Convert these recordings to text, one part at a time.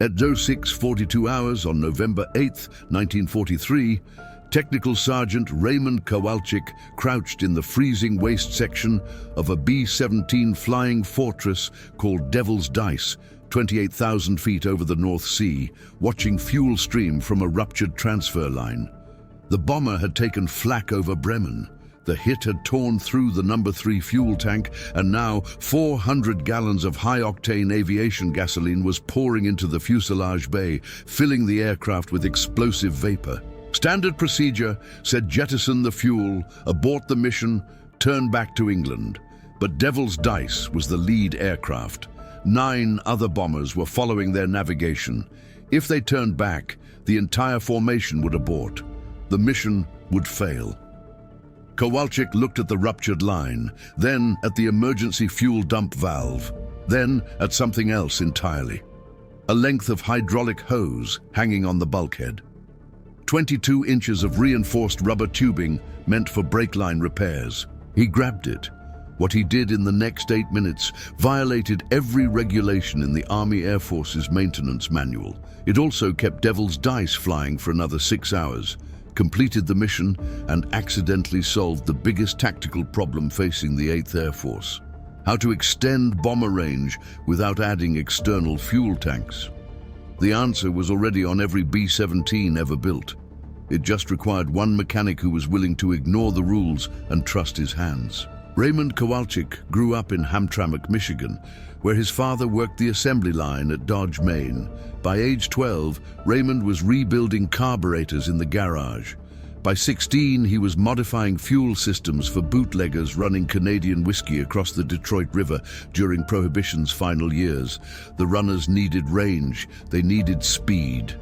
At 06:42 hours on November 8, 1943, Technical Sergeant Raymond Kowalczyk crouched in the freezing waist section of a B-17 flying fortress called Devil's Dice, 28,000 feet over the North Sea, watching fuel stream from a ruptured transfer line. The bomber had taken flak over Bremen. The hit had torn through the No. 3 fuel tank, and now 400 gallons of high-octane aviation gasoline was pouring into the fuselage bay, filling the aircraft with explosive vapor. Standard procedure said jettison the fuel, abort the mission, turn back to England. But Devil's Dice was the lead aircraft. 9 other bombers were following their navigation. If they turned back, the entire formation would abort. The mission would fail. Kowalczyk looked at the ruptured line, then at the emergency fuel dump valve, then at something else entirely. A length of hydraulic hose hanging on the bulkhead. 22 inches of reinforced rubber tubing meant for brake line repairs. He grabbed it. What he did in the next 8 minutes violated every regulation in the Army Air Force's maintenance manual. It also kept Devil's Dice flying for another 6 hours, completed the mission, and accidentally solved the biggest tactical problem facing the 8th Air Force: how to extend bomber range without adding external fuel tanks. The answer was already on every B-17 ever built. It just required one mechanic who was willing to ignore the rules and trust his hands. Raymond Kowalczyk grew up in Hamtramck, Michigan, where his father worked the assembly line at Dodge, Maine. By age 12, Raymond was rebuilding carburetors in the garage. By 16, he was modifying fuel systems for bootleggers running Canadian whiskey across the Detroit River during Prohibition's final years. The runners needed range, they needed speed.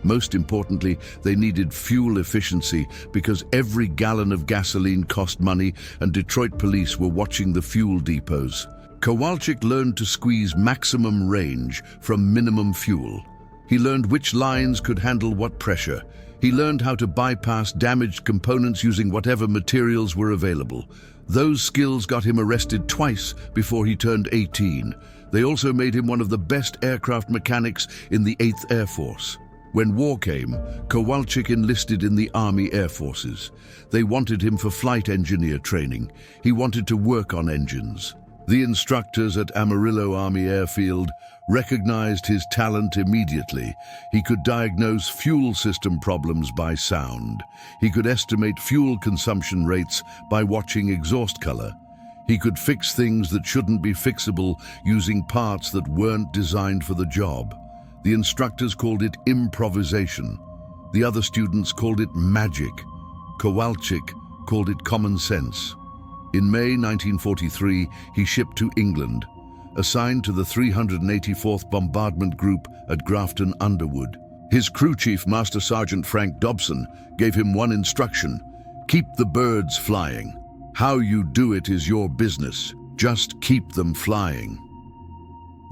Most importantly, they needed fuel efficiency because every gallon of gasoline cost money, and Detroit police were watching the fuel depots. Kowalczyk learned to squeeze maximum range from minimum fuel. He learned which lines could handle what pressure. He learned how to bypass damaged components using whatever materials were available. Those skills got him arrested twice before he turned 18. They also made him one of the best aircraft mechanics in the 8th Air Force. When war came, Kowalczyk enlisted in the Army Air Forces. They wanted him for flight engineer training. He wanted to work on engines. The instructors at Amarillo Army Airfield recognized his talent immediately. He could diagnose fuel system problems by sound. He could estimate fuel consumption rates by watching exhaust color. He could fix things that shouldn't be fixable using parts that weren't designed for the job. The instructors called it improvisation. The other students called it magic. Kowalczyk called it common sense. In May 1943, he shipped to England, assigned to the 384th Bombardment Group at Grafton Underwood. His crew chief, Master Sergeant Frank Dobson, gave him one instruction: keep the birds flying. How you do it is your business. Just keep them flying.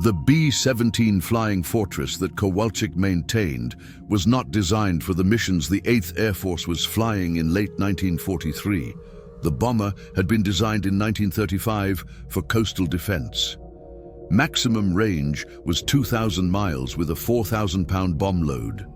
The B-17 flying fortress that Kowalczyk maintained was not designed for the missions the 8th Air Force was flying in late 1943. The bomber had been designed in 1935 for coastal defense. Maximum range was 2,000 miles with a 4,000-pound bomb load.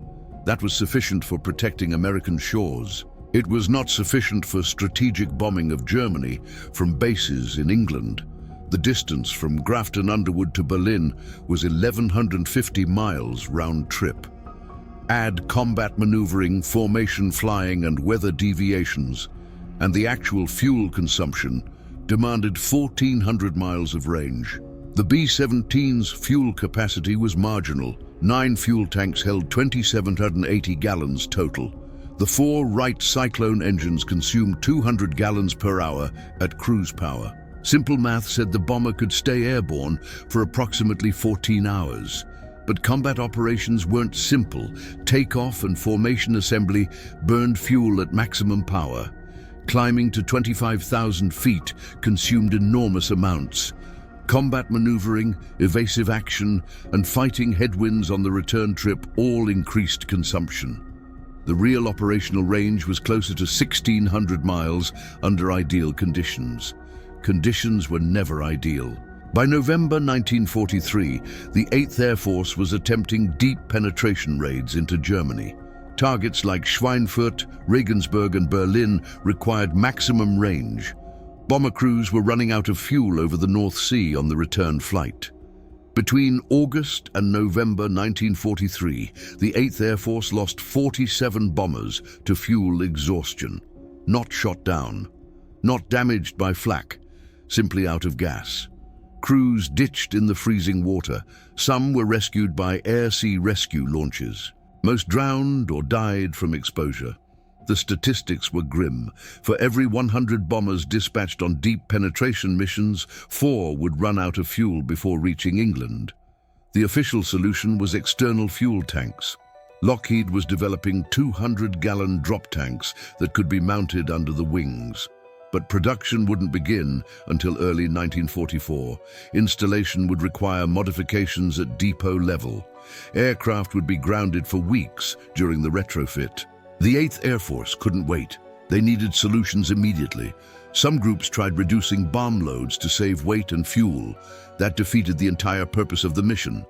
That was sufficient for protecting American shores. It was not sufficient for strategic bombing of Germany from bases in England. The distance from Grafton Underwood to Berlin was 1,150 miles round trip. Add combat maneuvering, formation flying, and weather deviations, and the actual fuel consumption demanded 1,400 miles of range. The B-17's fuel capacity was marginal. 9 fuel tanks held 2,780 gallons total. The 4 Wright Cyclone engines consumed 200 gallons per hour at cruise power. Simple math said the bomber could stay airborne for approximately 14 hours. But combat operations weren't simple. Takeoff and formation assembly burned fuel at maximum power. Climbing to 25,000 feet consumed enormous amounts. Combat maneuvering, evasive action, and fighting headwinds on the return trip all increased consumption. The real operational range was closer to 1,600 miles under ideal conditions. Conditions were never ideal. By November 1943, the 8th Air Force was attempting deep penetration raids into Germany. Targets like Schweinfurt, Regensburg, and Berlin required maximum range. Bomber crews were running out of fuel over the North Sea on the return flight. Between August and November 1943, the 8th Air Force lost 47 bombers to fuel exhaustion. Not shot down, not damaged by flak, simply out of gas. Crews ditched in the freezing water. Some were rescued by air-sea rescue launches. Most drowned or died from exposure. The statistics were grim. For every 100 bombers dispatched on deep penetration missions, 4 would run out of fuel before reaching England. The official solution was external fuel tanks. Lockheed was developing 200-gallon drop tanks that could be mounted under the wings. But production wouldn't begin until early 1944. Installation would require modifications at depot level. Aircraft would be grounded for weeks during the retrofit. The 8th Air Force couldn't wait. They needed solutions immediately. Some groups tried reducing bomb loads to save weight and fuel. That defeated the entire purpose of the mission.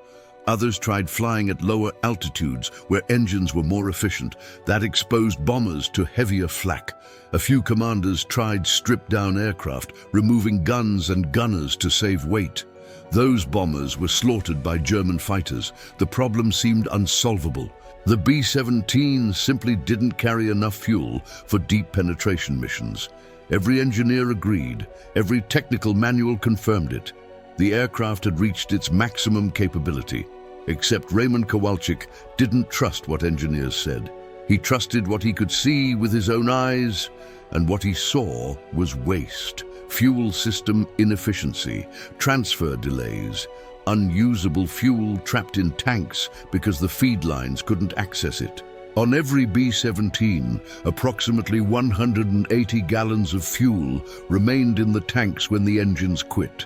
Others tried flying at lower altitudes where engines were more efficient. That exposed bombers to heavier flak. A few commanders tried stripped-down aircraft, removing guns and gunners to save weight. Those bombers were slaughtered by German fighters. The problem seemed unsolvable. The B-17s simply didn't carry enough fuel for deep penetration missions. Every engineer agreed. Every technical manual confirmed it. The aircraft had reached its maximum capability. Except Raymond Kowalczyk didn't trust what engineers said. He trusted what he could see with his own eyes, and what he saw was waste, fuel system inefficiency, transfer delays, unusable fuel trapped in tanks because the feed lines couldn't access it. On every B-17, approximately 180 gallons of fuel remained in the tanks when the engines quit.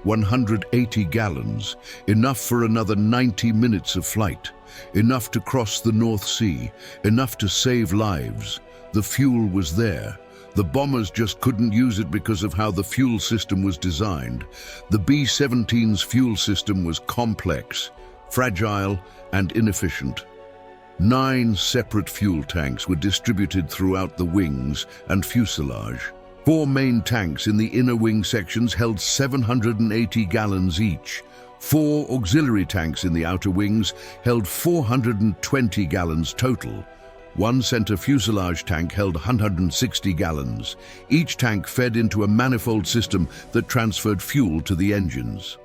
180 gallons, enough for another 90 minutes of flight, enough to cross the North Sea, enough to save lives. The fuel was there. The bombers just couldn't use it because of how the fuel system was designed. The B-17's fuel system was complex, fragile, and inefficient. 9 separate fuel tanks were distributed throughout the wings and fuselage. 4 main tanks in the inner wing sections held 780 gallons each. 4 auxiliary tanks in the outer wings held 420 gallons total. 1 center fuselage tank held 160 gallons. Each tank fed into a manifold system that transferred fuel to the engines.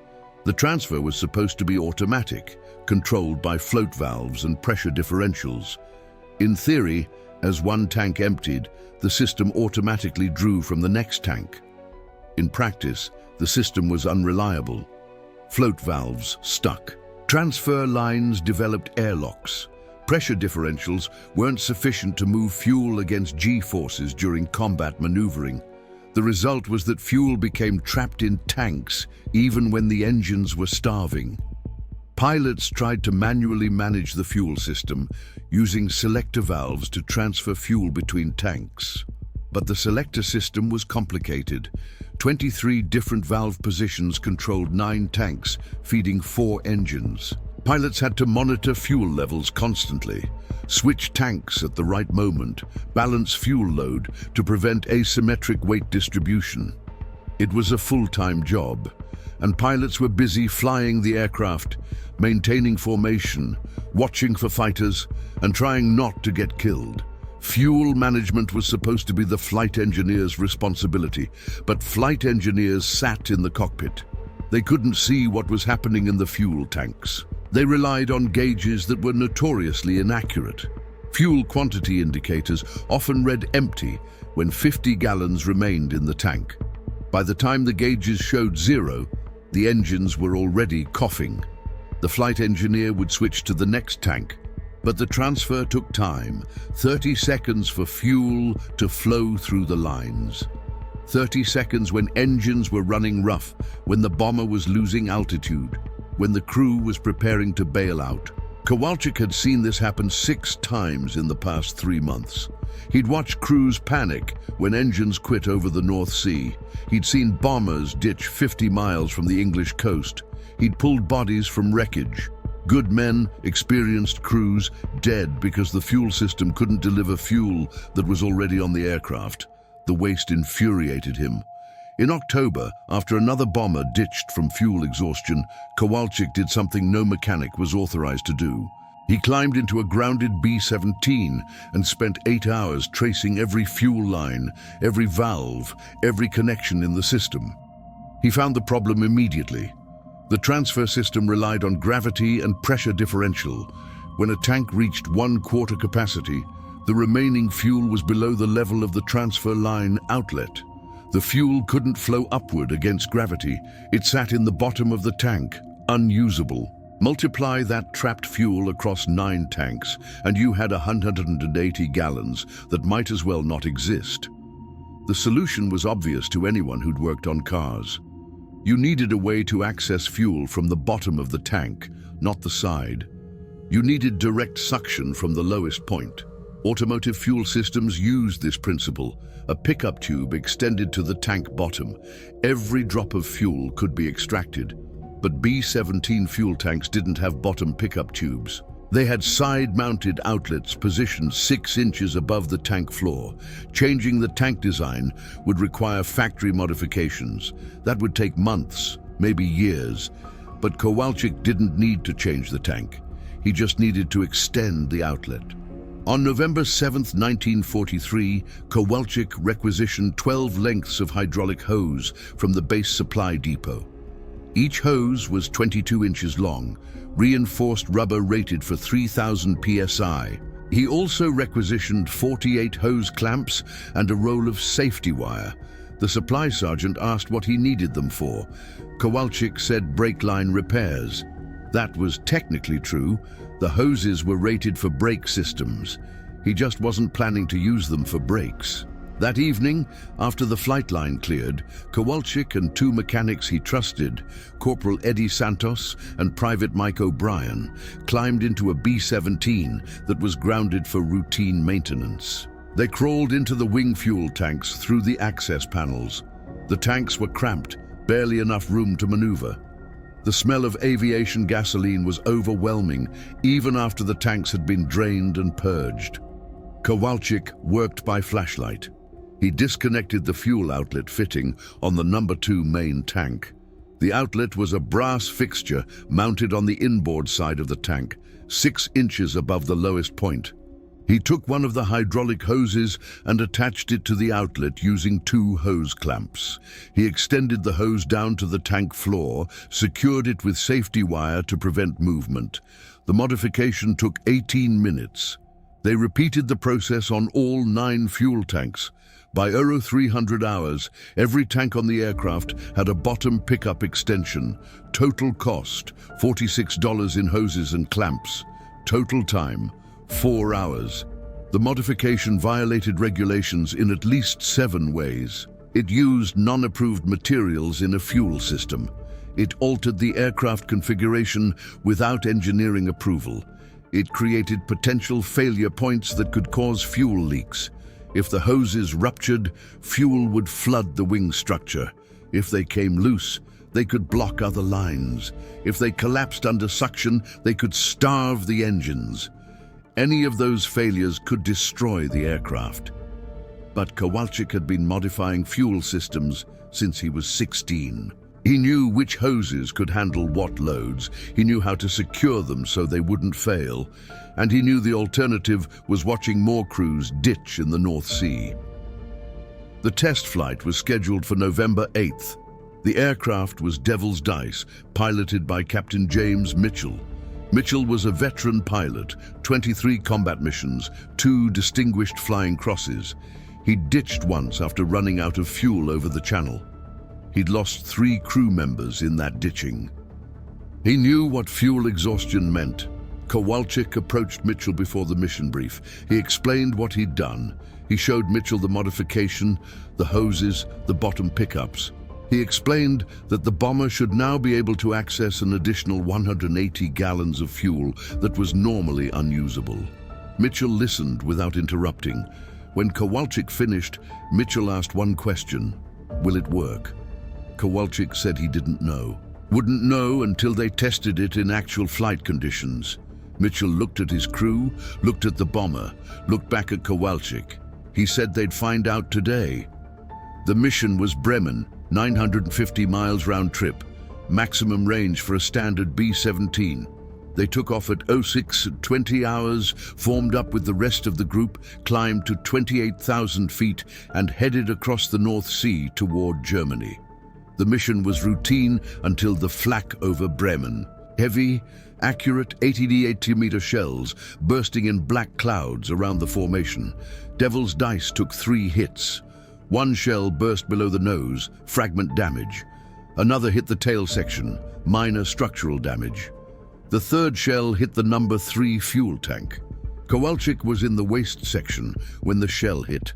The transfer was supposed to be automatic, controlled by float valves and pressure differentials. In theory, as one tank emptied, the system automatically drew from the next tank. In practice, the system was unreliable. Float valves stuck. Transfer lines developed airlocks. Pressure differentials weren't sufficient to move fuel against G-forces during combat maneuvering. The result was that fuel became trapped in tanks even when the engines were starving. Pilots tried to manually manage the fuel system using selector valves to transfer fuel between tanks. But the selector system was complicated. 23 different valve positions controlled 9 tanks, feeding 4 engines. Pilots had to monitor fuel levels constantly, switch tanks at the right moment, balance fuel load to prevent asymmetric weight distribution. It was a full-time job, and pilots were busy flying the aircraft, maintaining formation, watching for fighters, and trying not to get killed. Fuel management was supposed to be the flight engineers' responsibility, but flight engineers sat in the cockpit. They couldn't see what was happening in the fuel tanks. They relied on gauges that were notoriously inaccurate. Fuel quantity indicators often read empty when 50 gallons remained in the tank. By the time the gauges showed 0, the engines were already coughing. The flight engineer would switch to the next tank, but the transfer took time, 30 seconds for fuel to flow through the lines. 30 seconds when engines were running rough, when the bomber was losing altitude, when the crew was preparing to bail out. Kowalczyk had seen this happen 6 times in the past 3 months. He'd watched crews panic when engines quit over the North Sea. He'd seen bombers ditch 50 miles from the English coast. He'd pulled bodies from wreckage. Good men, experienced crews, dead because the fuel system couldn't deliver fuel that was already on the aircraft. The waste infuriated him. In October, after another bomber ditched from fuel exhaustion, Kowalczyk did something no mechanic was authorized to do. He climbed into a grounded B-17 and spent 8 hours tracing every fuel line, every valve, every connection in the system. He found the problem immediately. The transfer system relied on gravity and pressure differential. When a tank reached 1/4 capacity, the remaining fuel was below the level of the transfer line outlet. The fuel couldn't flow upward against gravity. It sat in the bottom of the tank, unusable. Multiply that trapped fuel across 9 tanks, and you had 180 gallons that might as well not exist. The solution was obvious to anyone who'd worked on cars. You needed a way to access fuel from the bottom of the tank, not the side. You needed direct suction from the lowest point. Automotive fuel systems used this principle. A pickup tube extended to the tank bottom. Every drop of fuel could be extracted. But B-17 fuel tanks didn't have bottom pickup tubes. They had side-mounted outlets positioned 6 inches above the tank floor. Changing the tank design would require factory modifications. That would take months, maybe years. But Kowalczyk didn't need to change the tank. He just needed to extend the outlet. On November 7, 1943, Kowalczyk requisitioned 12 lengths of hydraulic hose from the base supply depot. Each hose was 22 inches long, reinforced rubber rated for 3,000 psi. He also requisitioned 48 hose clamps and a roll of safety wire. The supply sergeant asked what he needed them for. Kowalczyk said brake line repairs. That was technically true. The hoses were rated for brake systems. He just wasn't planning to use them for brakes. That evening, after the flight line cleared, Kowalczyk and 2 mechanics he trusted, Corporal Eddie Santos and Private Mike O'Brien, climbed into a B-17 that was grounded for routine maintenance. They crawled into the wing fuel tanks through the access panels. The tanks were cramped, barely enough room to maneuver. The smell of aviation gasoline was overwhelming, even after the tanks had been drained and purged. Kowalczyk worked by flashlight. He disconnected the fuel outlet fitting on the number 2 main tank. The outlet was a brass fixture mounted on the inboard side of the tank, 6 inches above the lowest point. He took one of the hydraulic hoses and attached it to the outlet using 2 hose clamps. He extended the hose down to the tank floor, secured it with safety wire to prevent movement. The modification took 18 minutes. They repeated the process on all 9 fuel tanks. By 300 hours, every tank on the aircraft had a bottom pickup extension. Total cost, $46 in hoses and clamps. Total time, 4 hours. The modification violated regulations in at least 7 ways. It used non-approved materials in a fuel system. It altered the aircraft configuration without engineering approval. It created potential failure points that could cause fuel leaks. If the hoses ruptured, fuel would flood the wing structure. If they came loose, they could block other lines. If they collapsed under suction, they could starve the engines. Any of those failures could destroy the aircraft. But Kowalczyk had been modifying fuel systems since he was 16. He knew which hoses could handle what loads. He knew how to secure them so they wouldn't fail. And he knew the alternative was watching more crews ditch in the North Sea. The test flight was scheduled for November 8th. The aircraft was Devil's Dice, piloted by Captain James Mitchell. Mitchell was a veteran pilot, 23 combat missions, 2 distinguished flying crosses. He ditched once after running out of fuel over the channel. He'd lost 3 crew members in that ditching. He knew what fuel exhaustion meant. Kowalczyk approached Mitchell before the mission brief. He explained what he'd done. He showed Mitchell the modification, the hoses, the bottom pickups. He explained that the bomber should now be able to access an additional 180 gallons of fuel that was normally unusable. Mitchell listened without interrupting. When Kowalczyk finished, Mitchell asked one question: will it work? Kowalczyk said he didn't know. Wouldn't know until they tested it in actual flight conditions. Mitchell looked at his crew, looked at the bomber, looked back at Kowalczyk. He said they'd find out today. The mission was Bremen, 950 miles round trip, maximum range for a standard B-17. They took off at 06 at 20 hours, formed up with the rest of the group, climbed to 28,000 feet and headed across the North Sea toward Germany. The mission was routine until the flak over Bremen. Heavy, accurate 80-meter shells bursting in black clouds around the formation. Devil's Dice took 3 hits. One shell burst below the nose, fragment damage. Another hit the tail section, minor structural damage. The third shell hit the number 3 fuel tank. Kowalczyk was in the waist section when the shell hit.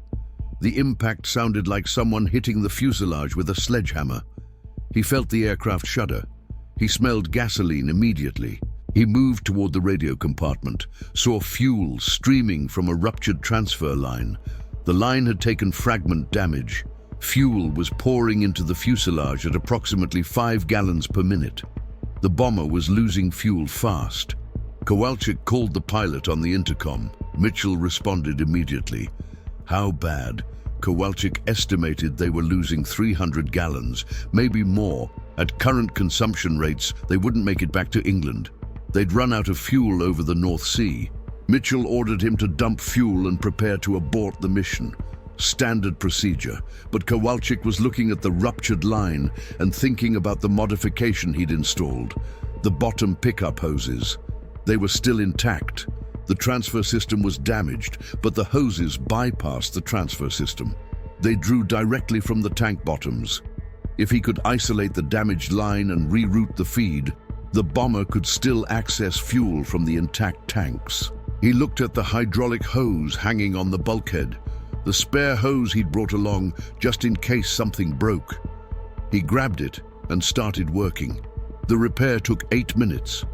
The impact sounded like someone hitting the fuselage with a sledgehammer. He felt the aircraft shudder. He smelled gasoline immediately. He moved toward the radio compartment, saw fuel streaming from a ruptured transfer line. The line had taken fragment damage. Fuel was pouring into the fuselage at approximately 5 gallons per minute. The bomber was losing fuel fast. Kowalczyk called the pilot on the intercom. Mitchell responded immediately. How bad? Kowalczyk estimated they were losing 300 gallons, maybe more. At current consumption rates, they wouldn't make it back to England. They'd run out of fuel over the North Sea. Mitchell ordered him to dump fuel and prepare to abort the mission. Standard procedure, but Kowalczyk was looking at the ruptured line and thinking about the modification he'd installed. The bottom pickup hoses. They were still intact. The transfer system was damaged, but the hoses bypassed the transfer system. They drew directly from the tank bottoms. If he could isolate the damaged line and reroute the feed, the bomber could still access fuel from the intact tanks. He looked at the hydraulic hose hanging on the bulkhead, the spare hose he'd brought along just in case something broke. He grabbed it and started working. The repair took 8 minutes.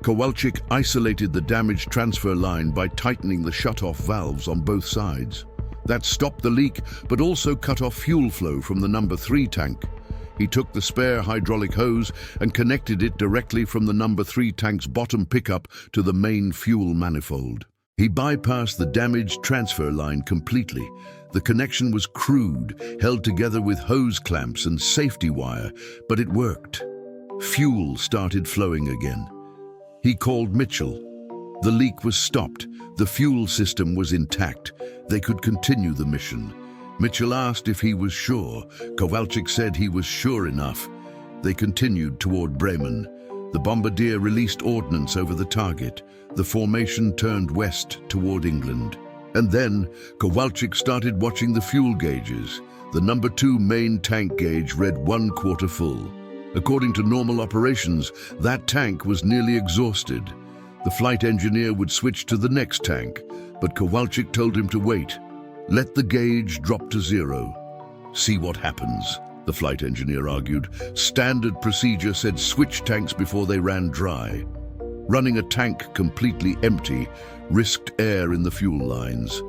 Kowalczyk isolated the damaged transfer line by tightening the shut-off valves on both sides. That stopped the leak, but also cut off fuel flow from the number 3 tank. He took the spare hydraulic hose and connected it directly from the number 3 tank's bottom pickup to the main fuel manifold. He bypassed the damaged transfer line completely. The connection was crude, held together with hose clamps and safety wire, but it worked. Fuel started flowing again. He called Mitchell. The leak was stopped. The fuel system was intact. They could continue the mission. Mitchell asked if he was sure. Kowalczyk said he was sure enough. They continued toward Bremen. The bombardier released ordnance over the target. The formation turned west toward England. And then Kowalczyk started watching the fuel gauges. The number 2 main tank gauge read 1/4 full. According to normal operations, that tank was nearly exhausted. The flight engineer would switch to the next tank, but Kowalczyk told him to wait. Let the gauge drop to 0. See what happens, the flight engineer argued. Standard procedure said switch tanks before they ran dry. Running a tank completely empty risked air in the fuel lines.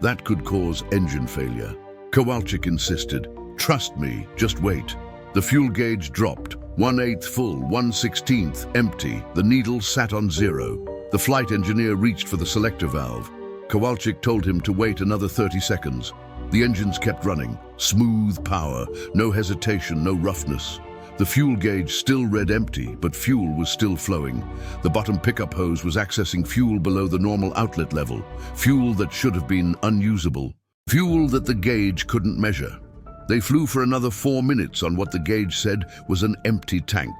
That could cause engine failure. Kowalczyk insisted, trust me, just wait. The fuel gauge dropped, 1/8 full, 1/16 empty. The needle sat on 0. The flight engineer reached for the selector valve. Kowalczyk told him to wait another 30 seconds. The engines kept running, smooth power, no hesitation, no roughness. The fuel gauge still read empty, but fuel was still flowing. The bottom pickup hose was accessing fuel below the normal outlet level, fuel that should have been unusable, fuel that the gauge couldn't measure. They flew for another 4 minutes on what the gauge said was an empty tank.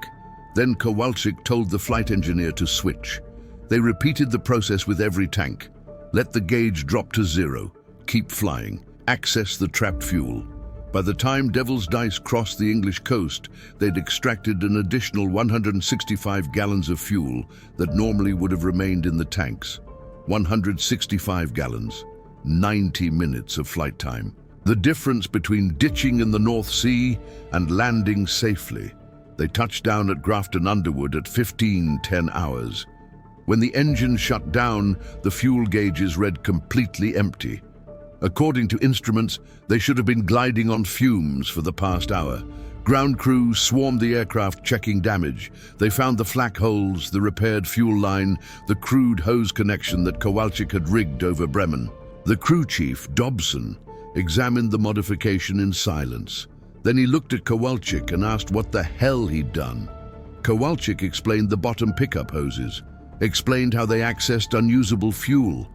Then Kowalczyk told the flight engineer to switch. They repeated the process with every tank. Let the gauge drop to 0. Keep flying. Access the trapped fuel. By the time Devil's Dice crossed the English coast, they'd extracted an additional 165 gallons of fuel that normally would have remained in the tanks. 165 gallons. 90 minutes of flight time. The difference between ditching in the North Sea and landing safely. They touched down at Grafton Underwood at 15:10 hours. When the engine shut down, the fuel gauges read completely empty. According to instruments, they should have been gliding on fumes for the past hour. Ground crew swarmed the aircraft checking damage. They found the flak holes, the repaired fuel line, the crude hose connection that Kowalczyk had rigged over Bremen. The crew chief, Dobson, examined the modification in silence. Then he looked at Kowalczyk and asked what the hell he'd done. Kowalczyk explained the bottom pickup hoses, explained how they accessed unusable fuel,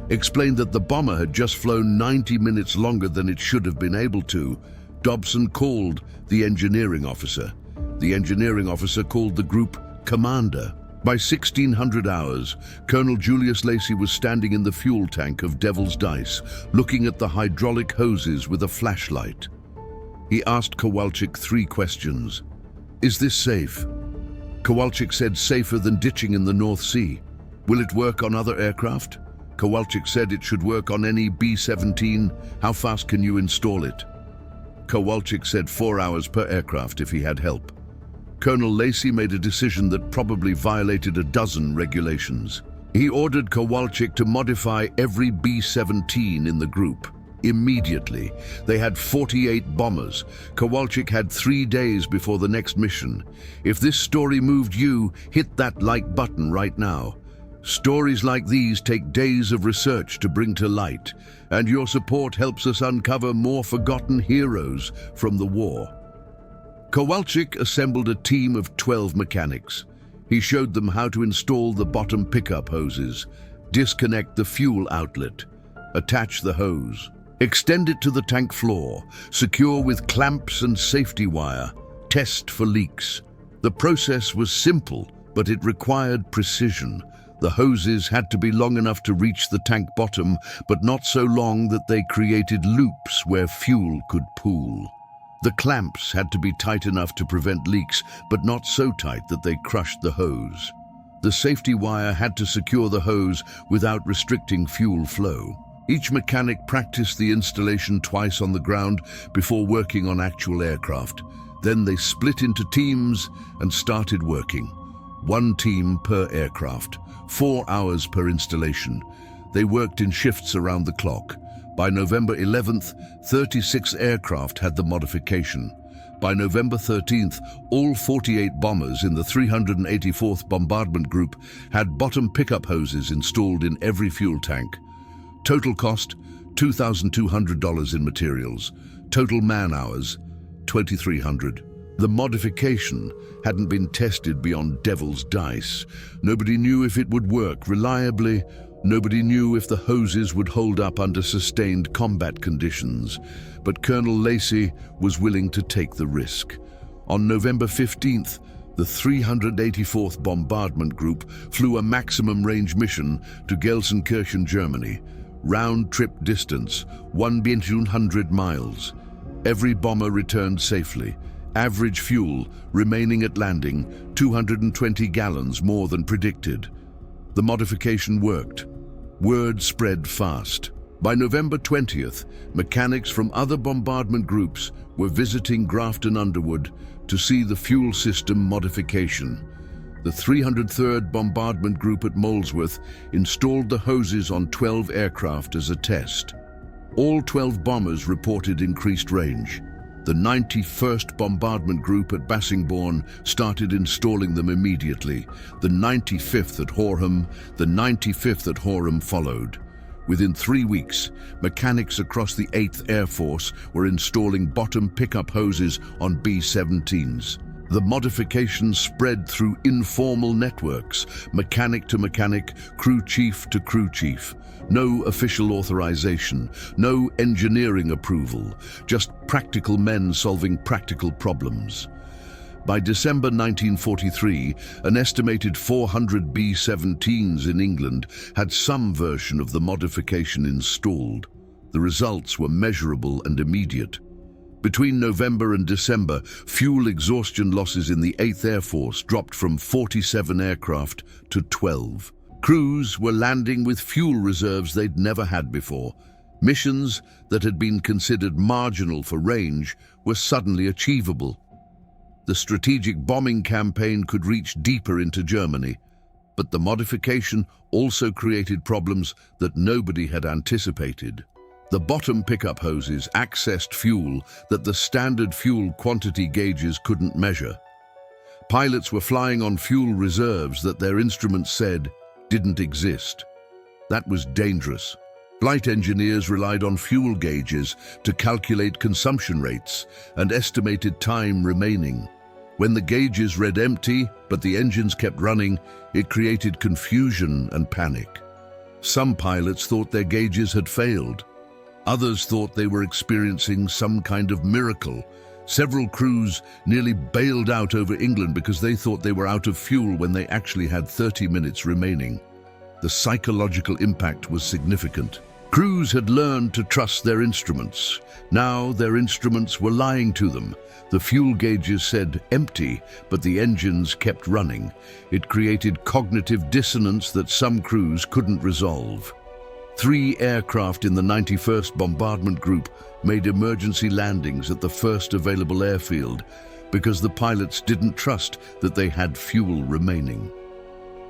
explained that the bomber had just flown 90 minutes longer than it should have been able to. Dobson called the engineering officer. The engineering officer called the group commander. By 1600 hours, Colonel Julius Lacey was standing in the fuel tank of Devil's Dice, looking at the hydraulic hoses with a flashlight. He asked Kowalczyk 3 questions. Is this safe? Kowalczyk said safer than ditching in the North Sea. Will it work on other aircraft? Kowalczyk said it should work on any B-17. How fast can you install it? Kowalczyk said 4 hours per aircraft if he had help. Colonel Lacey made a decision that probably violated a dozen regulations. He ordered Kowalczyk to modify every B-17 in the group. Immediately. They had 48 bombers. Kowalczyk had 3 days before the next mission. If this story moved you, hit that like button right now. Stories like these take days of research to bring to light, and your support helps us uncover more forgotten heroes from the war. Kowalczyk assembled a team of 12 mechanics. He showed them how to install the bottom pickup hoses, disconnect the fuel outlet, attach the hose, extend it to the tank floor, secure with clamps and safety wire, test for leaks. The process was simple, but it required precision. The hoses had to be long enough to reach the tank bottom, but not so long that they created loops where fuel could pool. The clamps had to be tight enough to prevent leaks, but not so tight that they crushed the hose. The safety wire had to secure the hose without restricting fuel flow. Each mechanic practiced the installation twice on the ground before working on actual aircraft. Then they split into teams and started working. 1 team per aircraft, 4 hours per installation. They worked in shifts around the clock. By November 11th, 36 aircraft had the modification. By November 13th, all 48 bombers in the 384th Bombardment Group had bottom pickup hoses installed in every fuel tank. Total cost, $2,200 in materials. Total man-hours, 2,300. The modification hadn't been tested beyond Devil's Dice. Nobody knew if it would work reliably. Nobody knew if the hoses would hold up under sustained combat conditions. But Colonel Lacey was willing to take the risk. On November 15th, the 384th Bombardment Group flew a maximum range mission to Gelsenkirchen, Germany. Round-trip distance, 1,100 miles. Every bomber returned safely. Average fuel, remaining at landing, 220 gallons more than predicted. The modification worked. Word spread fast. By November 20th, mechanics from other bombardment groups were visiting Grafton Underwood to see the fuel system modification. The 303rd Bombardment Group at Molesworth installed the hoses on 12 aircraft as a test. All 12 bombers reported increased range. The 91st Bombardment Group at Bassingbourn started installing them immediately. The 95th at Horham, the 95th at Horham followed. Within 3 weeks, mechanics across the 8th Air Force were installing bottom pickup hoses on B-17s. The modification spread through informal networks, mechanic to mechanic, crew chief to crew chief. No official authorization, no engineering approval, just practical men solving practical problems. By December 1943, an estimated 400 B-17s in England had some version of the modification installed. The results were measurable and immediate. Between November and December, fuel exhaustion losses in the 8th Air Force dropped from 47 aircraft to 12. Crews were landing with fuel reserves they'd never had before. Missions that had been considered marginal for range were suddenly achievable. The strategic bombing campaign could reach deeper into Germany, but the modification also created problems that nobody had anticipated. The bottom pickup hoses accessed fuel that the standard fuel quantity gauges couldn't measure. Pilots were flying on fuel reserves that their instruments said didn't exist. That was dangerous. Flight engineers relied on fuel gauges to calculate consumption rates and estimated time remaining. When the gauges read empty, but the engines kept running, it created confusion and panic. Some pilots thought their gauges had failed. Others thought they were experiencing some kind of miracle. Several crews nearly bailed out over England because they thought they were out of fuel when they actually had 30 minutes remaining. The psychological impact was significant. Crews had learned to trust their instruments. Now their instruments were lying to them. The fuel gauges said empty, but the engines kept running. It created cognitive dissonance that some crews couldn't resolve. 3 aircraft in the 91st Bombardment Group made emergency landings at the first available airfield because the pilots didn't trust that they had fuel remaining.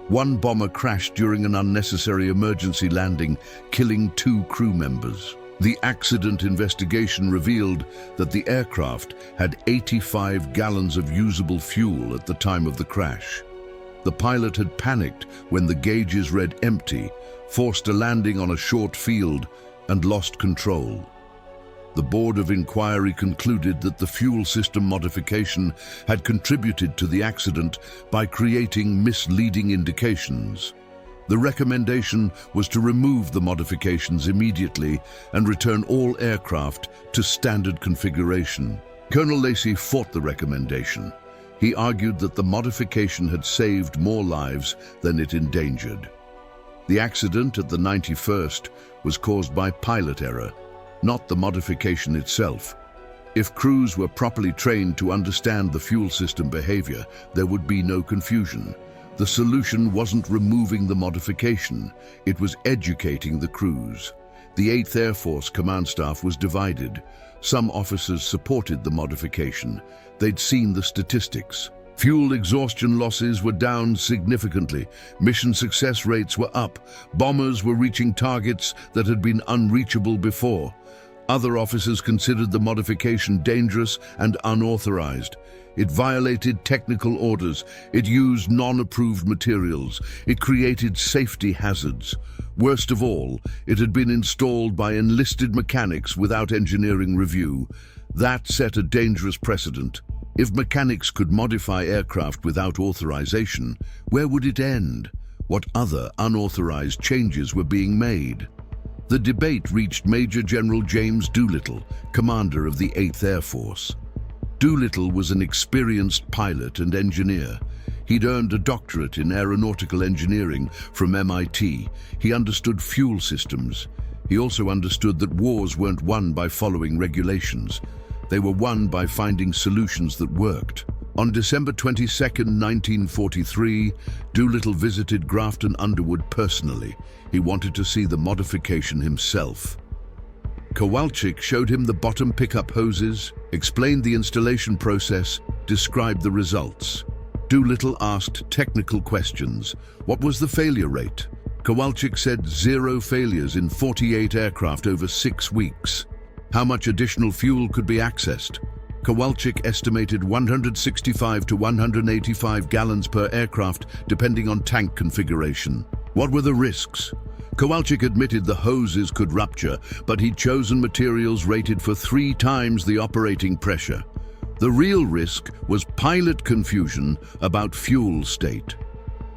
One bomber crashed during an unnecessary emergency landing, killing 2 crew members. The accident investigation revealed that the aircraft had 85 gallons of usable fuel at the time of the crash. The pilot had panicked when the gauges read empty, forced a landing on a short field, and lost control. The Board of Inquiry concluded that the fuel system modification had contributed to the accident by creating misleading indications. The recommendation was to remove the modifications immediately and return all aircraft to standard configuration. Colonel Lacey fought the recommendation. He argued that the modification had saved more lives than it endangered. The accident at the 91st was caused by pilot error, not the modification itself. If crews were properly trained to understand the fuel system behavior, there would be no confusion. The solution wasn't removing the modification, it was educating the crews. The 8th Air Force command staff was divided. Some officers supported the modification. They'd seen the statistics. Fuel exhaustion losses were down significantly. Mission success rates were up. Bombers were reaching targets that had been unreachable before. Other officers considered the modification dangerous and unauthorized. It violated technical orders. It used non-approved materials. It created safety hazards. Worst of all, it had been installed by enlisted mechanics without engineering review. That set a dangerous precedent. If mechanics could modify aircraft without authorization, where would it end? What other unauthorized changes were being made? The debate reached Major General James Doolittle, commander of the 8th Air Force. Doolittle was an experienced pilot and engineer. He'd earned a doctorate in aeronautical engineering from MIT. He understood fuel systems. He also understood that wars weren't won by following regulations. They were won by finding solutions that worked. On December 22, 1943, Doolittle visited Grafton Underwood personally. He wanted to see the modification himself. Kowalczyk showed him the bottom pickup hoses, explained the installation process, described the results. Doolittle asked technical questions. What was the failure rate? Kowalczyk said 0 failures in 48 aircraft over 6 weeks. How much additional fuel could be accessed? Kowalczyk estimated 165 to 185 gallons per aircraft, depending on tank configuration. What were the risks? Kowalczyk admitted the hoses could rupture, but he'd chosen materials rated for 3 times the operating pressure. The real risk was pilot confusion about fuel state.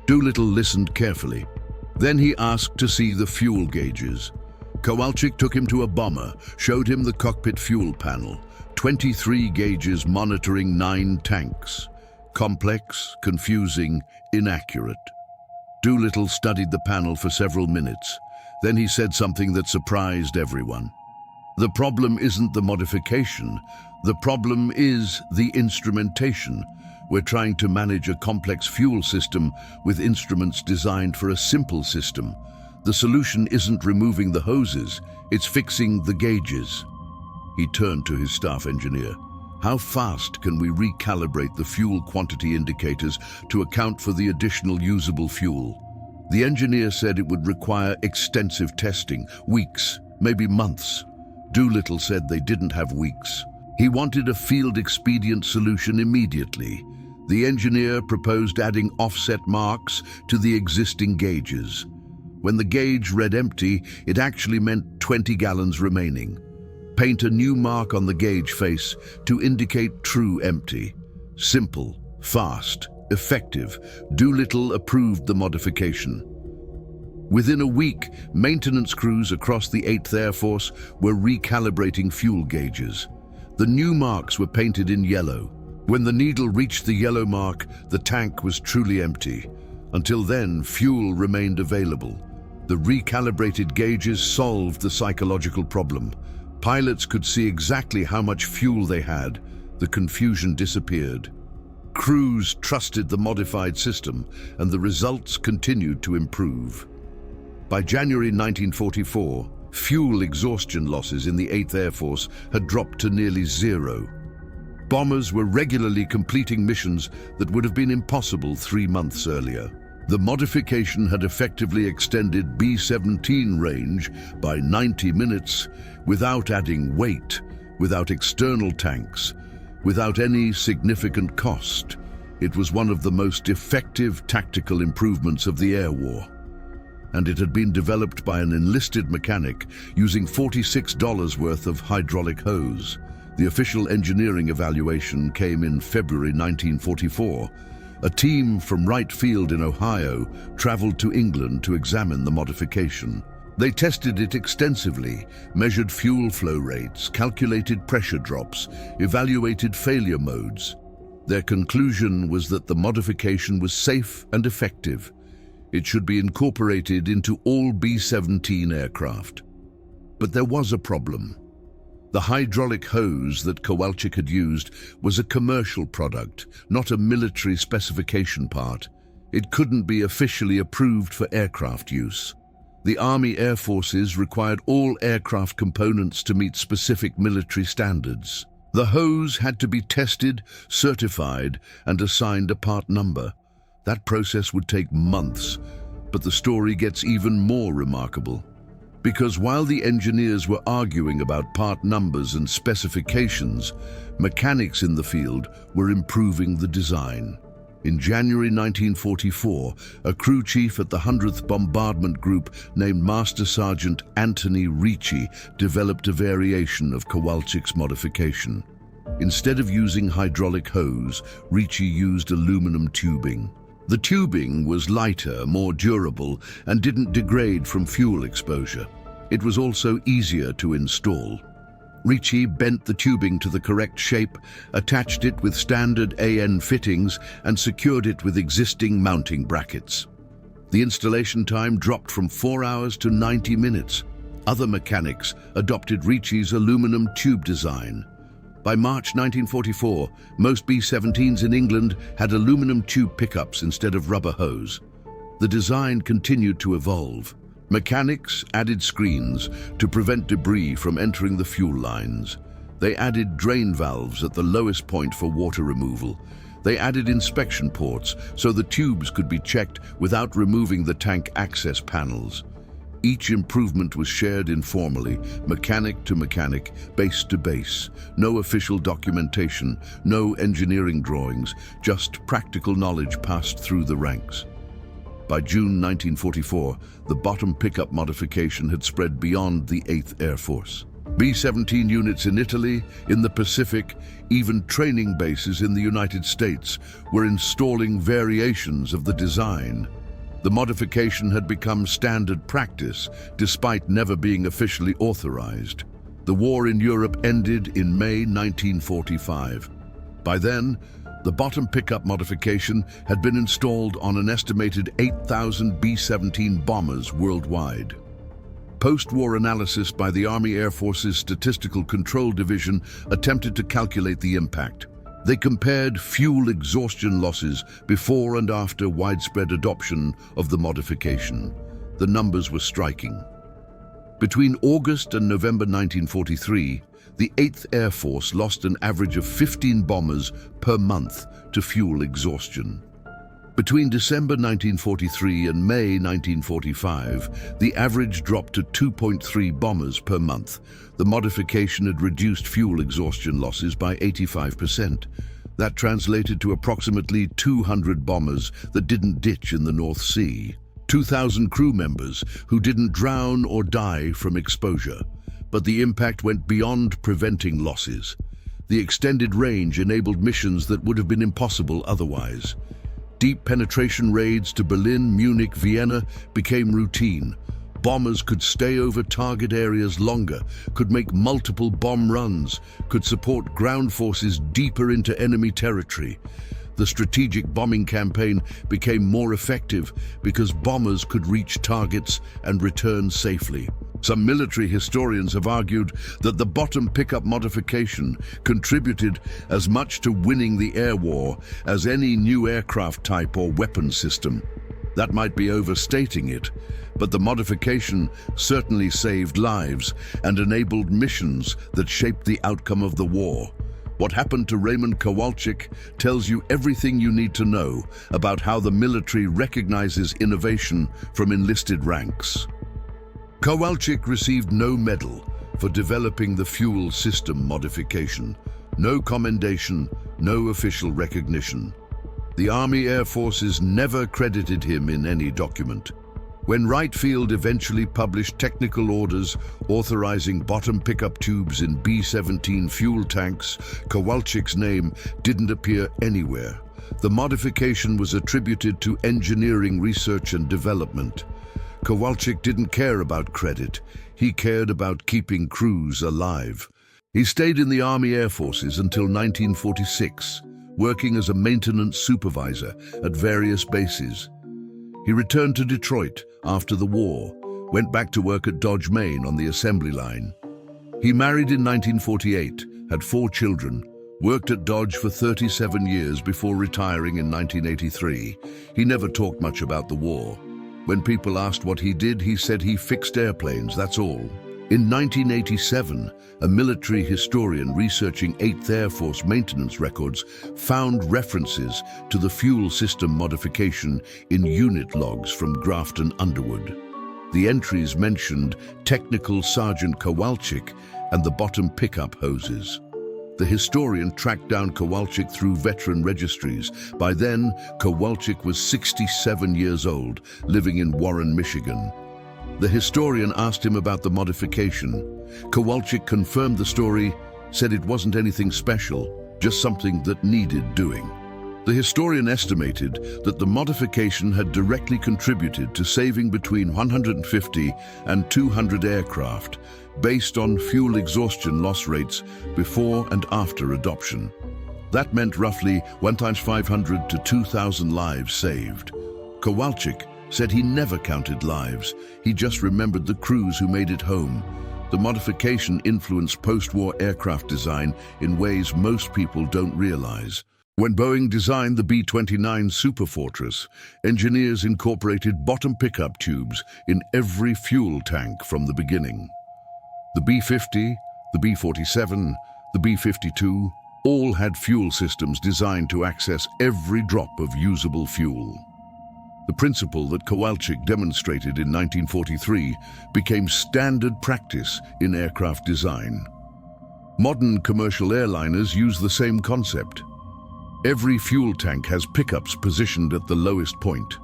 Doolittle listened carefully. Then he asked to see the fuel gauges. Kowalczyk took him to a bomber, showed him the cockpit fuel panel. 23 gauges monitoring 9 tanks. Complex, confusing, inaccurate. Doolittle studied the panel for several minutes. Then he said something that surprised everyone. The problem isn't the modification. The problem is the instrumentation. We're trying to manage a complex fuel system with instruments designed for a simple system. The solution isn't removing the hoses, it's fixing the gauges. He turned to his staff engineer. How fast can we recalibrate the fuel quantity indicators to account for the additional usable fuel? The engineer said it would require extensive testing, weeks, maybe months. Doolittle said they didn't have weeks. He wanted a field-expedient solution immediately. The engineer proposed adding offset marks to the existing gauges. When the gauge read empty, it actually meant 20 gallons remaining. Paint a new mark on the gauge face to indicate true empty. Simple, fast, effective. Doolittle approved the modification. Within a week, maintenance crews across the 8th Air Force were recalibrating fuel gauges. The new marks were painted in yellow. When the needle reached the yellow mark, the tank was truly empty. Until then, fuel remained available. The recalibrated gauges solved the psychological problem. Pilots could see exactly how much fuel they had. The confusion disappeared. Crews trusted the modified system, and the results continued to improve. By January 1944, fuel exhaustion losses in the 8th Air Force had dropped to nearly zero. Bombers were regularly completing missions that would have been impossible 3 months earlier. The modification had effectively extended B-17 range by 90 minutes without adding weight, without external tanks, without any significant cost. It was one of the most effective tactical improvements of the air war. And it had been developed by an enlisted mechanic using $46 worth of hydraulic hose. The official engineering evaluation came in February 1944. A team from Wright Field in Ohio traveled to England to examine the modification. They tested it extensively, measured fuel flow rates, calculated pressure drops, evaluated failure modes. Their conclusion was that the modification was safe and effective. It should be incorporated into all B-17 aircraft. But there was a problem. The hydraulic hose that Kowalczyk had used was a commercial product, not a military specification part. It couldn't be officially approved for aircraft use. The Army Air Forces required all aircraft components to meet specific military standards. The hose had to be tested, certified, and assigned a part number. That process would take months, but the story gets even more remarkable. Because while the engineers were arguing about part numbers and specifications, mechanics in the field were improving the design. In January 1944, a crew chief at the 100th Bombardment Group named Master Sergeant Anthony Ricci developed a variation of Kowalczyk's modification. Instead of using hydraulic hose, Ricci used aluminum tubing. The tubing was lighter, more durable, and didn't degrade from fuel exposure. It was also easier to install. Ricci bent the tubing to the correct shape, attached it with standard AN fittings, and secured it with existing mounting brackets. The installation time dropped from 4 hours to 90 minutes. Other mechanics adopted Ricci's aluminum tube design. By March 1944, most B-17s in England had aluminum tube pickups instead of rubber hose. The design continued to evolve. Mechanics added screens to prevent debris from entering the fuel lines. They added drain valves at the lowest point for water removal. They added inspection ports so the tubes could be checked without removing the tank access panels. Each improvement was shared informally, mechanic to mechanic, base to base. No official documentation, no engineering drawings, just practical knowledge passed through the ranks. By June 1944, the bottom pickup modification had spread beyond the 8th Air Force. B-17 units in Italy, in the Pacific, even training bases in the United States were installing variations of the design. The modification had become standard practice, despite never being officially authorized. The war in Europe ended in May 1945. By then, the bottom pickup modification had been installed on an estimated 8,000 B-17 bombers worldwide. Post-war analysis by the Army Air Force's Statistical Control Division attempted to calculate the impact. They compared fuel exhaustion losses before and after widespread adoption of the modification. The numbers were striking. Between August and November 1943, the 8th Air Force lost an average of 15 bombers per month to fuel exhaustion. Between December 1943 and May 1945, the average dropped to 2.3 bombers per month. The modification had reduced fuel exhaustion losses by 85%. That translated to approximately 200 bombers that didn't ditch in the North Sea. 2,000 crew members who didn't drown or die from exposure. But the impact went beyond preventing losses. The extended range enabled missions that would have been impossible otherwise. Deep penetration raids to Berlin, Munich, Vienna became routine. Bombers could stay over target areas longer, could make multiple bomb runs, could support ground forces deeper into enemy territory. The strategic bombing campaign became more effective because bombers could reach targets and return safely. Some military historians have argued that the bottom pickup modification contributed as much to winning the air war as any new aircraft type or weapon system. That might be overstating it, but the modification certainly saved lives and enabled missions that shaped the outcome of the war. What happened to Raymond Kowalczyk tells you everything you need to know about how the military recognizes innovation from enlisted ranks. Kowalczyk received no medal for developing the fuel system modification, no commendation, no official recognition. The Army Air Forces never credited him in any document. When Wright Field eventually published technical orders authorizing bottom pickup tubes in B-17 fuel tanks, Kowalczyk's name didn't appear anywhere. The modification was attributed to engineering research and development. Kowalczyk didn't care about credit. He cared about keeping crews alive. He stayed in the Army Air Forces until 1946, working as a maintenance supervisor at various bases. He returned to Detroit after the war, went back to work at Dodge, Maine on the assembly line. He married in 1948, had 4 children, worked at Dodge for 37 years before retiring in 1983. He never talked much about the war. When people asked what he did, he said he fixed airplanes, that's all. In 1987, a military historian researching 8th Air Force maintenance records found references to the fuel system modification in unit logs from Grafton Underwood. The entries mentioned Technical Sergeant Kowalczyk and the bottom pickup hoses. The historian tracked down Kowalczyk through veteran registries. By then, Kowalczyk was 67 years old, living in Warren, Michigan. The historian asked him about the modification. Kowalczyk confirmed the story, said it wasn't anything special, just something that needed doing. The historian estimated that the modification had directly contributed to saving between 150 and 200 aircraft, based on fuel exhaustion loss rates before and after adoption. That meant roughly 1 times 500 to 2,000 lives saved. Kowalczyk said he never counted lives, he just remembered the crews who made it home. The modification influenced post-war aircraft design in ways most people don't realize. When Boeing designed the B-29 Superfortress, engineers incorporated bottom pickup tubes in every fuel tank from the beginning. The B-50, the B-47, the B-52 all had fuel systems designed to access every drop of usable fuel. The principle that Kowalczyk demonstrated in 1943 became standard practice in aircraft design. Modern commercial airliners use the same concept. Every fuel tank has pickups positioned at the lowest point.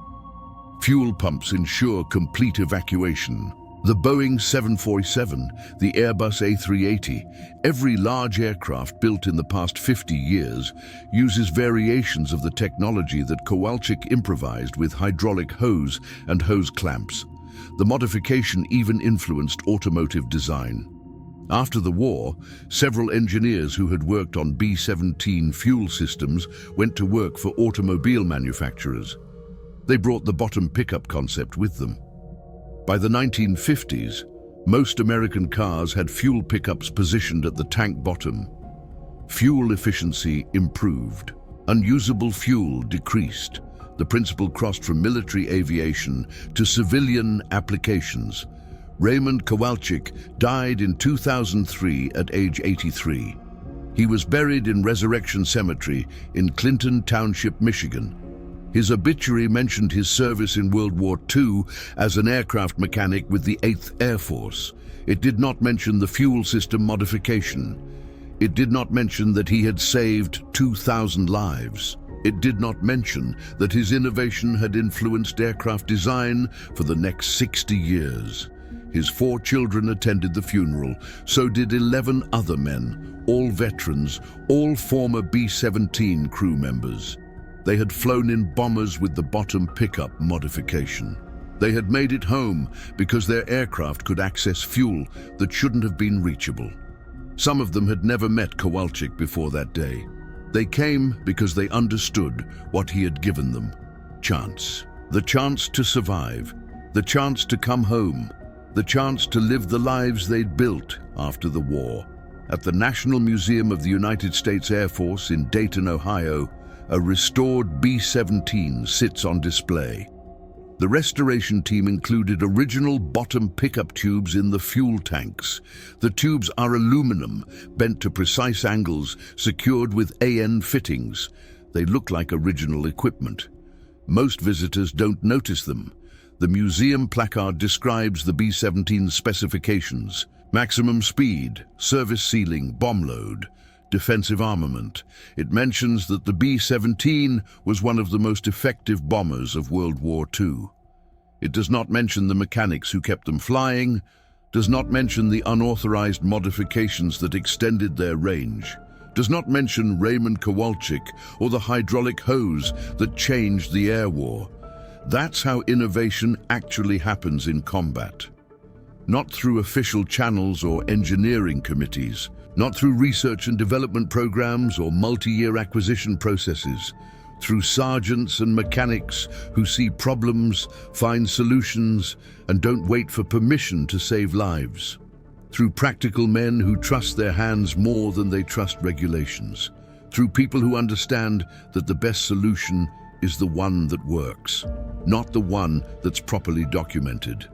Fuel pumps ensure complete evacuation. The Boeing 747, the Airbus A380, every large aircraft built in the past 50 years uses variations of the technology that Kowalczyk improvised with hydraulic hose and hose clamps. The modification even influenced automotive design. After the war, several engineers who had worked on B-17 fuel systems went to work for automobile manufacturers. They brought the bottom pickup concept with them. By the 1950s, most American cars had fuel pickups positioned at the tank bottom. Fuel efficiency improved. Unusable fuel decreased. The principle crossed from military aviation to civilian applications. Raymond Kowalczyk died in 2003 at age 83. He was buried in Resurrection Cemetery in Clinton Township, Michigan. His obituary mentioned his service in World War II as an aircraft mechanic with the 8th Air Force. It did not mention the fuel system modification. It did not mention that he had saved 2,000 lives. It did not mention that his innovation had influenced aircraft design for the next 60 years. His 4 children attended the funeral, so did 11 other men, all veterans, all former B-17 crew members. They had flown in bombers with the bottom pickup modification. They had made it home because their aircraft could access fuel that shouldn't have been reachable. Some of them had never met Kowalczyk before that day. They came because they understood what he had given them. Chance. The chance to survive. The chance to come home. The chance to live the lives they'd built after the war. At the National Museum of the United States Air Force in Dayton, Ohio, a restored B-17 sits on display. The restoration team included original bottom pickup tubes in the fuel tanks. The tubes are aluminum, bent to precise angles, secured with AN fittings. They look like original equipment. Most visitors don't notice them. The museum placard describes the B-17's specifications: maximum speed, service ceiling, bomb load, defensive armament. It mentions that the B-17 was one of the most effective bombers of World War II. It does not mention the mechanics who kept them flying, does not mention the unauthorized modifications that extended their range, does not mention Raymond Kowalczyk or the hydraulic hose that changed the air war. That's how innovation actually happens in combat. Not through official channels or engineering committees, not through research and development programs or multi-year acquisition processes, through sergeants and mechanics who see problems, find solutions, and don't wait for permission to save lives. Through practical men who trust their hands more than they trust regulations. Through people who understand that the best solution is the one that works, not the one that's properly documented.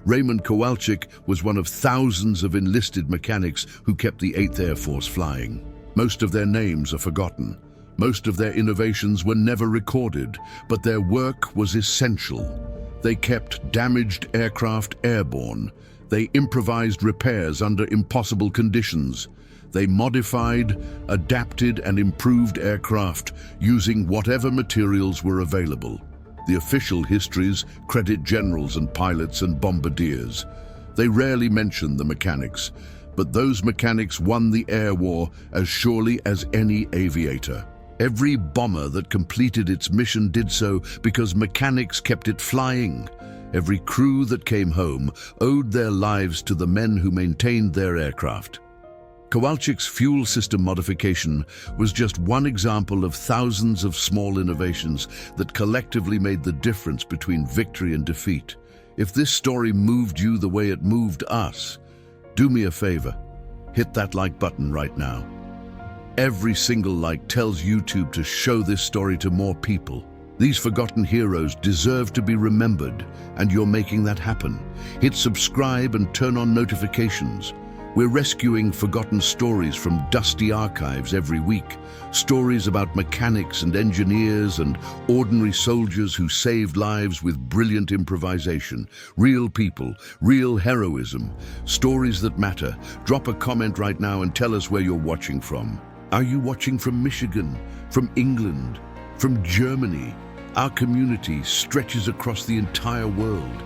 Raymond Kowalczyk was one of thousands of enlisted mechanics who kept the 8th Air Force flying. Most of their names are forgotten. Most of their innovations were never recorded, but their work was essential. They kept damaged aircraft airborne. They improvised repairs under impossible conditions. They modified, adapted, and improved aircraft using whatever materials were available. The official histories credit generals and pilots and bombardiers. They rarely mention the mechanics, but those mechanics won the air war as surely as any aviator. Every bomber that completed its mission did so because mechanics kept it flying. Every crew that came home owed their lives to the men who maintained their aircraft. Kowalczyk's fuel system modification was just one example of thousands of small innovations that collectively made the difference between victory and defeat. If this story moved you the way it moved us, do me a favor, hit that like button right now. Every single like tells YouTube to show this story to more people. These forgotten heroes deserve to be remembered, and you're making that happen. Hit subscribe and turn on notifications. We're rescuing forgotten stories from dusty archives every week. Stories about mechanics and engineers and ordinary soldiers who saved lives with brilliant improvisation. Real people, real heroism. Stories that matter. Drop a comment right now and tell us where you're watching from. Are you watching from Michigan, from England, from Germany? Our community stretches across the entire world.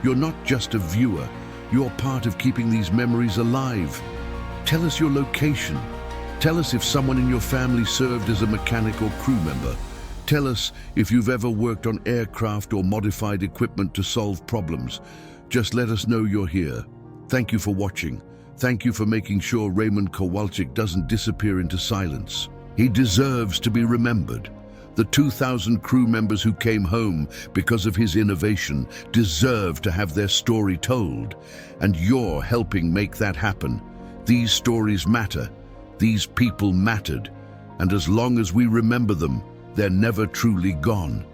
You're not just a viewer. You're part of keeping these memories alive. Tell us your location. Tell us if someone in your family served as a mechanic or crew member. Tell us if you've ever worked on aircraft or modified equipment to solve problems. Just let us know you're here. Thank you for watching. Thank you for making sure Raymond Kowalczyk doesn't disappear into silence. He deserves to be remembered. The 2,000 crew members who came home because of his innovation deserve to have their story told, and you're helping make that happen. These stories matter. These people mattered, and as long as we remember them, they're never truly gone.